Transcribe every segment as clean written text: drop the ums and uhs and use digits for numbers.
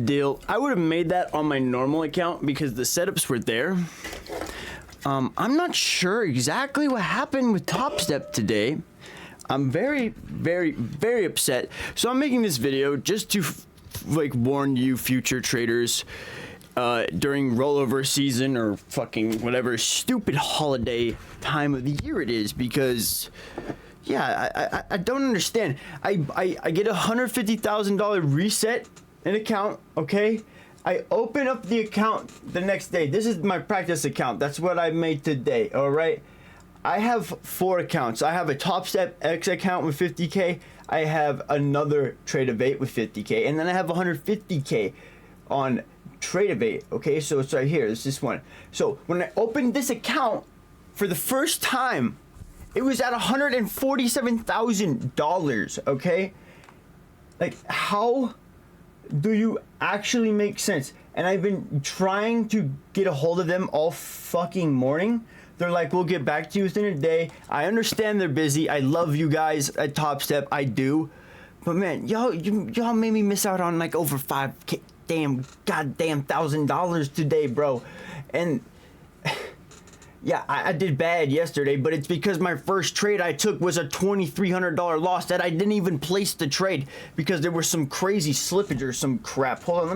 deal. I would have made that on my normal account because the setups were there. I'm not sure exactly what happened with TOPSTEP today. I'm very, very, very upset. So I'm making this video just to like warn you future traders during rollover season or fucking whatever stupid holiday time of the year it is, because yeah, I don't understand. I get a $150,000 reset an account, okay? I open up the account the next day. This is my practice account. That's what I made today, all right? I have 4 accounts. I have a TOPSTEP X account with 50K. I have another Trade8 with 50K. And then I have 150K on Trade8, okay? So it's right here. It's this one. So when I opened this account for the first time, it was at $147,000, okay? Like, how do you actually make sense? And I've been trying to get a hold of them all fucking morning. They're like, we'll get back to you within a day. I understand they're busy. I love you guys at TOPSTEP. I do. But man, y'all made me miss out on like over $5K, goddamn $1,000 today, bro. And yeah, I did bad yesterday, but it's because my first trade I took was a $2,300 loss that I didn't even place the trade because there was some crazy slippage or some crap. Hold on, let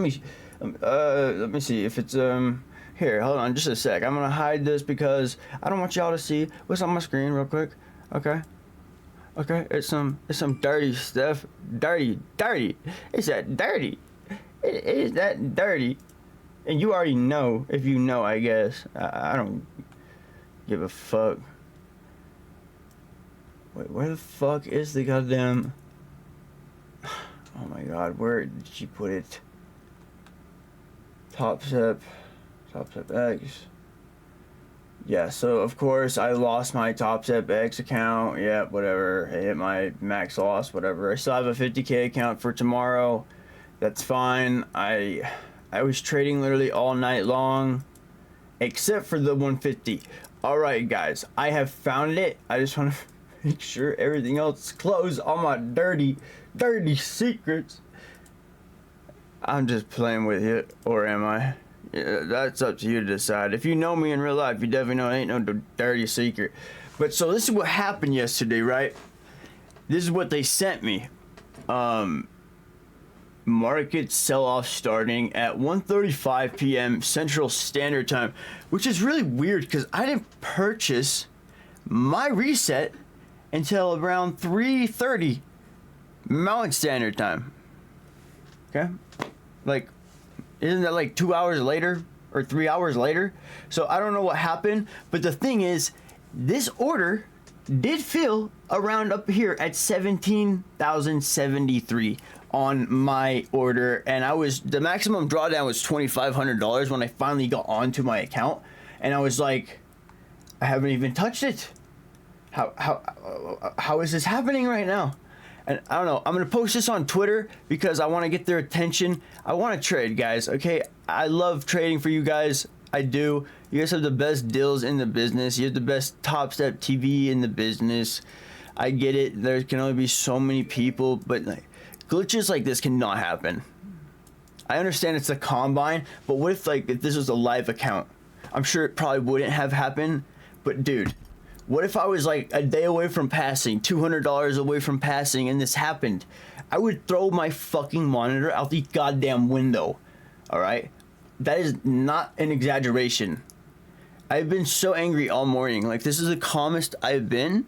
me see if it's here. Hold on, just a sec. I'm gonna hide this because I don't want y'all to see what's on my screen real quick. Okay, it's some dirty stuff. Dirty. It's that dirty. It is that dirty, and you already know if you know. I guess I don't give a fuck. Wait, where the fuck is the goddamn... Oh my god, where did she put it? TOPSTEP X. Yeah, so of course I lost my TOPSTEP X account. Yeah, whatever. I hit my max loss, whatever. I still have a 50K account for tomorrow. That's fine. I was trading literally all night long, except for the 150. Alright guys, I have found it. I just want to make sure everything else is closed. All my dirty secrets. I'm just playing with you, or am I? Yeah, that's up to you to decide. If you know me in real life, you definitely know it ain't no dirty secret. But so this is what happened yesterday, right? This is what they sent me. Market sell-off starting at 1:35 p.m. Central Standard Time, which is really weird because I didn't purchase my reset until around 3:30 Mountain Standard Time. Okay, like, isn't that like 2 hours later or 3 hours later? So I don't know what happened, but the thing is, this order did fill around up here at 17,073 on my order, and the maximum drawdown was $2,500 when I finally got onto my account, and I was like, I haven't even touched it. How is this happening right now? And I don't know. I'm gonna post this on Twitter because I want to get their attention. I want to trade, guys. Okay, I love trading for you guys. I do. You guys have the best deals in the business. You have the best TOPSTEP TV in the business. I get it. There can only be so many people, but like, glitches like this cannot happen. I understand it's a combine, but what if this was a live account? I'm sure it probably wouldn't have happened, but dude, what if I was like a day away from passing, $200 away from passing, and this happened? I would throw my fucking monitor out the goddamn window. All right? That is not an exaggeration. I've been so angry all morning. Like, this is the calmest I've been,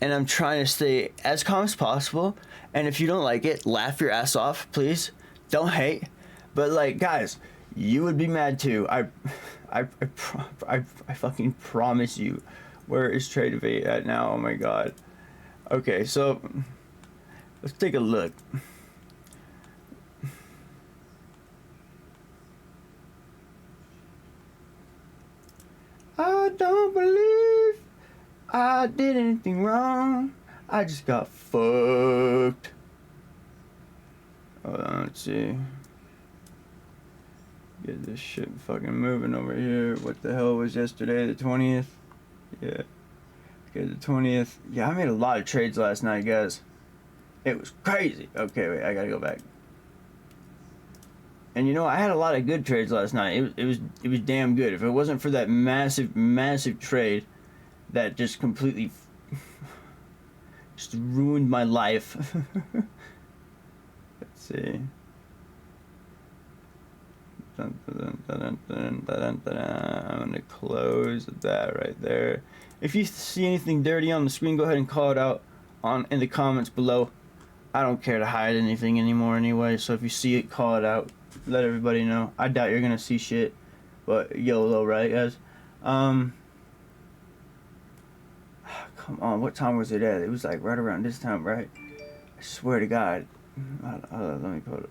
and I'm trying to stay as calm as possible. And if you don't like it, laugh your ass off, please. Don't hate. But like, guys, you would be mad too. I fucking promise you. Where is Trade8 at now? Oh my god. Okay, so let's take a look. I don't believe I did anything wrong. I just got fucked. Hold on, let's see. Get this shit fucking moving over here. What the hell was yesterday, the 20th? Yeah. Okay, the 20th. Yeah, I made a lot of trades last night, guys. It was crazy. Okay, wait, I gotta go back. And you know, I had a lot of good trades last night. It was damn good. If it wasn't for that massive trade that just completely just ruined my life. Let's see. I'm gonna close that right there. If you see anything dirty on the screen, go ahead and call it out in the comments below. I don't care to hide anything anymore anyway, so if you see it, call it out. Let everybody know. I doubt you're gonna see shit, but YOLO, right, guys? Come on, what time was it at? It was like right around this time, right? I swear to God. Let me put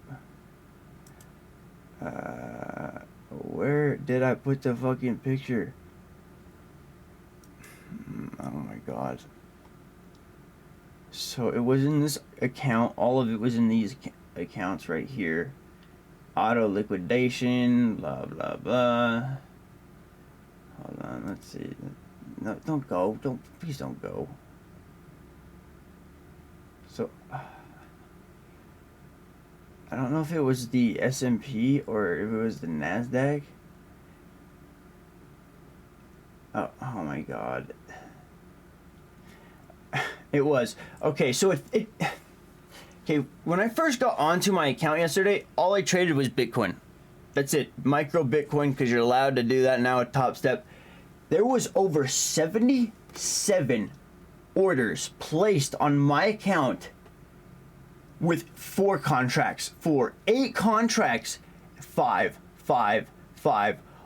it. Where did I put the fucking picture? Oh my God. So it was in this account. All of it was in these accounts right here. Auto liquidation, blah blah blah. Hold on, let's see. No, don't go. Please don't go. So I don't know if it was the S&P or if it was the NASDAQ. Oh my God. It was. Okay, so okay, when I first got onto my account yesterday, all I traded was Bitcoin. That's it. Micro Bitcoin, because you're allowed to do that now at TOPSTEP. There was over 77 orders placed on my account with 4 contracts. 8 contracts, 5.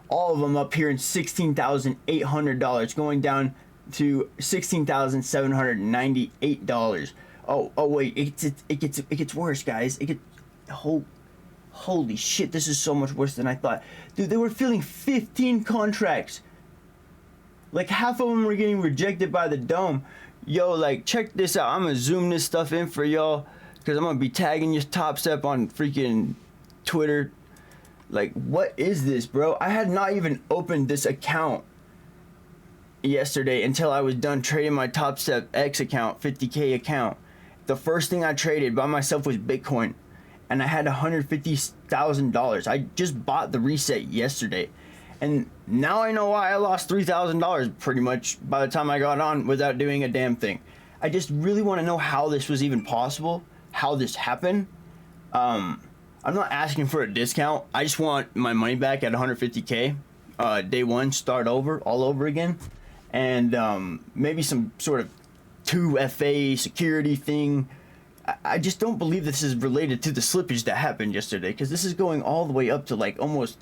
All of them up here in $16,800, going down to $16,798. Oh wait, it gets worse, guys. Holy shit, this is so much worse than I thought. Dude, they were filling 15 contracts. Like half of them were getting rejected by the dome. Yo, like check this out. I'm gonna zoom this stuff in for y'all, because I'm gonna be tagging your TOPSTEP on freaking Twitter. Like, what is this, bro? I had not even opened this account yesterday until I was done trading my TOPSTEP X account, 50K account. The first thing I traded by myself was Bitcoin, and I had $150,000. I just bought the reset yesterday, and now I know why I lost $3,000 pretty much by the time I got on without doing a damn thing. I just really want to know how this was even possible, how this happened. I'm not asking for a discount. I just want my money back at 150K. Day one, start over, all over again. And maybe some sort of 2FA security thing. I just don't believe this is related to the slippage that happened yesterday, because this is going all the way up to like almost,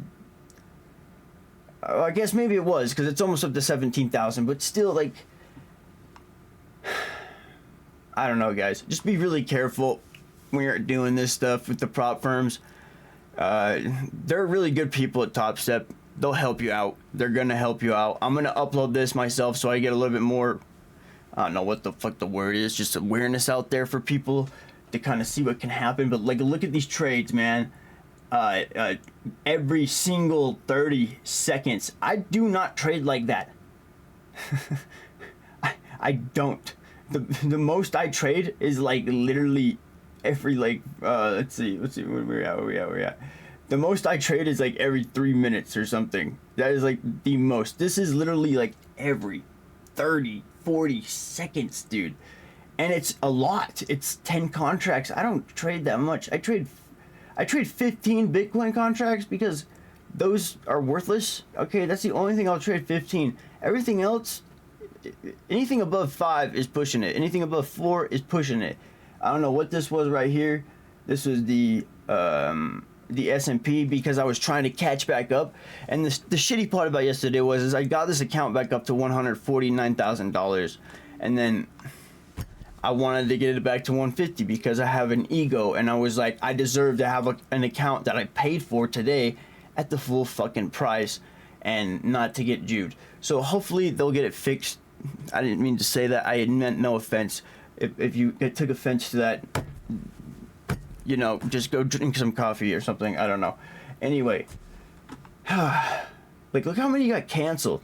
I guess maybe it was, because it's almost up to 17,000, but still, like, I don't know, guys. Just be really careful when you're doing this stuff with the prop firms. They're really good people at TOPSTEP. They'll help you out. They're gonna help you out. I'm gonna upload this myself so I get a little bit more, I don't know what the fuck the word is, just awareness out there for people to kind of see what can happen. But like, look at these trades, man. Every single 30 seconds. I do not trade like that. I don't. The most I trade is like literally every like let's see where we're at. The most I trade is like every 3 minutes or something. That is like the most. This is literally like every 30-40 seconds, dude, and it's a lot. It's 10 contracts. I don't trade that much. I trade 15 Bitcoin contracts because those are worthless. Okay, that's the only thing I'll trade 15. Everything else, anything above 5 is pushing it. Anything above 4 is pushing it. I don't know what this was right here. This was the S&P, because I was trying to catch back up. And the shitty part about yesterday was I got this account back up to $149,000, and then I wanted to get it back to 150 because I have an ego, and I was like, I deserve to have an account that I paid for today at the full fucking price and not to get Jewed. So hopefully they'll get it fixed. I didn't mean to say that. I meant no offense. If you took offense to that, you know, just go drink some coffee or something. I don't know. Anyway, like, look how many got canceled,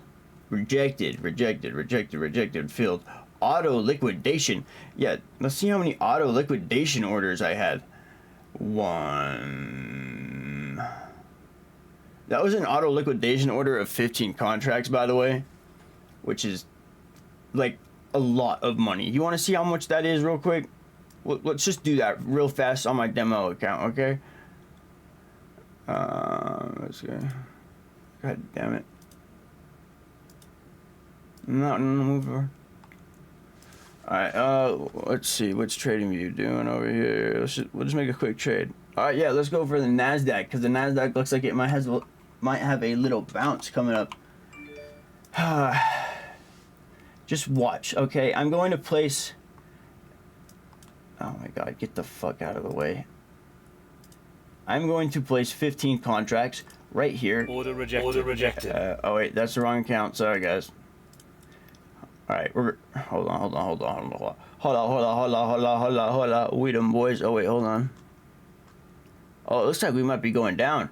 rejected, filled. Auto liquidation. Yeah, let's see how many auto liquidation orders I had. 1, That was an auto liquidation order of 15 contracts, by the way, which is like a lot of money. You want to see how much that is real quick? Let's just do that real fast on my demo account, okay? Let's go. God damn it. No, move over. Alright, let's see. What's TradingView doing over here? We'll just make a quick trade. Alright, yeah, let's go for the NASDAQ, because the NASDAQ looks like it might have a little bounce coming up. Just watch, okay? I'm going to place... Oh my god, get the fuck out of the way. I'm going to place 15 contracts right here. Order rejected. Order rejected. Oh wait, that's the wrong account. Sorry guys. Alright, hold on. We them boys. Oh wait, hold on. Oh, it looks like we might be going down.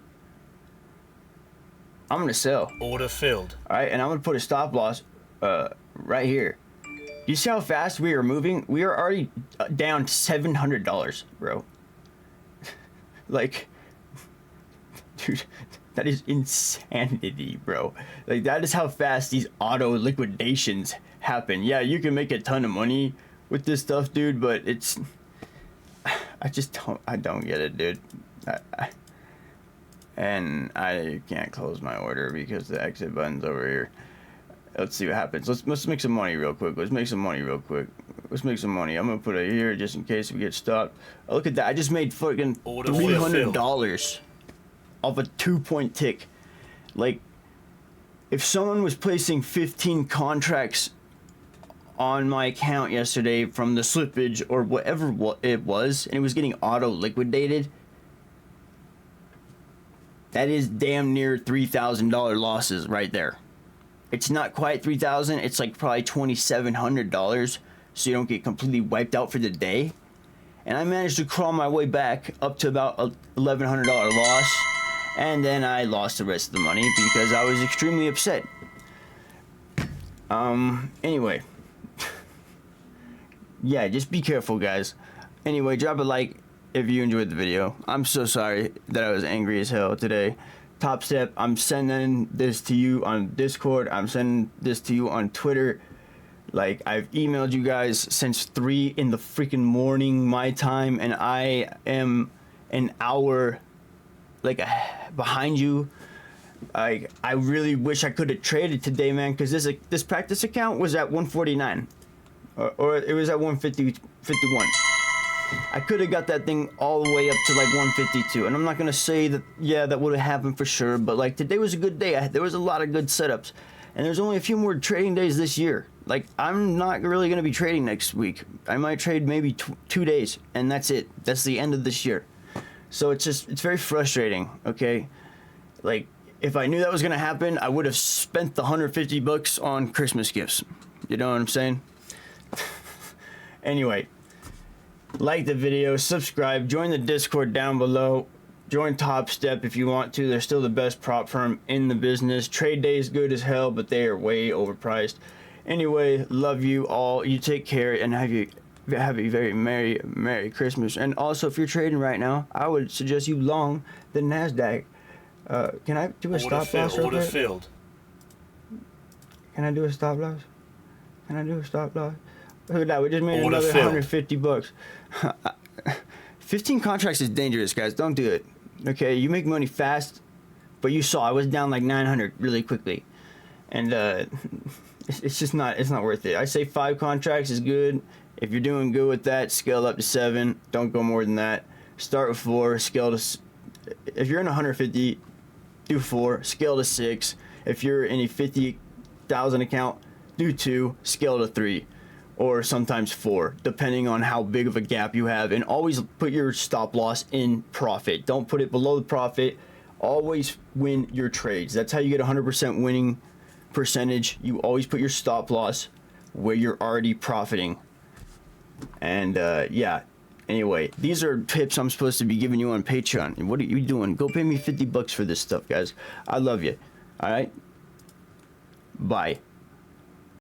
I'm gonna sell. Order filled. Alright, and I'm gonna put a stop loss right here. You see how fast we are moving? We are already down $700, bro. Like, dude, that is insanity, bro. Like, that is how fast these auto liquidations happen. Yeah, you can make a ton of money with this stuff, dude, but it's... I don't get it, dude. And I can't close my order because the exit button's over here. Let's see what happens. Let's make some money real quick. Let's make some money. I'm gonna put it here just in case we get stopped. Oh, look at that. I just made fucking $300 off a 2-point tick. Like, if someone was placing 15 contracts on my account yesterday from the slippage or whatever it was, and it was getting auto liquidated, that is damn near $3,000 losses right there. It's not quite $3,000. It's like probably $2,700, so you don't get completely wiped out for the day. And I managed to crawl my way back up to about a $1,100 loss, and then I lost the rest of the money because I was extremely upset. Anyway, yeah, just be careful, guys. Anyway, drop a like if you enjoyed the video. I'm so sorry that I was angry as hell today. TOPSTEP, I'm sending this to you on Discord. I'm sending this to you on Twitter. Like, I've emailed you guys since 3 in the freaking morning my time, and I am an hour like behind you. I really wish I could have traded today, man, because this practice account was at 149, or it was at 151. I could have got that thing all the way up to like 152, and I'm not gonna say that, yeah, that would have happened for sure, but like today was a good day. There was a lot of good setups, and there's only a few more trading days this year. Like, I'm not really gonna be trading next week. I might trade maybe 2 days, and that's it. That's the end of this year. So it's very frustrating, okay? Like, if I knew that was gonna happen, I would have spent the $150 on Christmas gifts. You know what I'm saying? Anyway. Like the video, subscribe, join the Discord down below, join TOPSTEP if you want to. They're still the best prop firm in the business. Trade day is good as hell, but they are way overpriced. Anyway, love you all. You take care and have a very merry Christmas. And also, if you're trading right now, I would suggest you long the NASDAQ. Can I do a stop loss? Order filled. Can I do a stop loss? Look at that, we just made another $150. 15 contracts is dangerous, guys. Don't do it. Okay, you make money fast, but you saw I was down like 900 really quickly, and it's just not worth it. I say 5 contracts is good. If you're doing good with that, scale up to 7. Don't go more than that. Start with 4. Scale to. If you're in 150, do 4. Scale to 6. If you're in a 50,000 account, do 2. Scale to 3. Or sometimes 4, depending on how big of a gap you have. And always put your stop loss in profit. Don't put it below the profit. Always win your trades. That's how you get 100% winning percentage. You always put your stop loss where you're already profiting. And yeah, anyway, these are tips I'm supposed to be giving you on Patreon. And what are you doing? Go pay me $50 for this stuff, guys. I love you. All right? Bye.